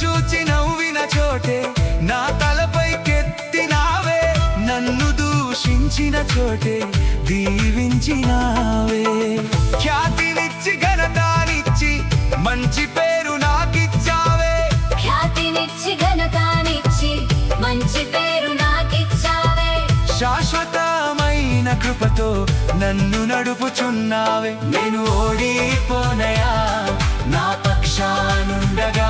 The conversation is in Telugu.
చూచి నవ్విన చోటే నా తలపైకెత్తినావే, నన్ను దూషించిన చోటే దీవించినావే. ఖ్యాతినిచ్చి ఘనతానిచ్చి మంచి పేరు నాకిచ్చావే, ఖ్యాతినిచ్చి ఘనతానిచ్చి మంచి పేరు నాకిచ్చావే. శాశ్వతమైన కృపతో నన్ను నడుపుచున్నావే. నేను ఓడిపోనయా, నా పక్షానుండగా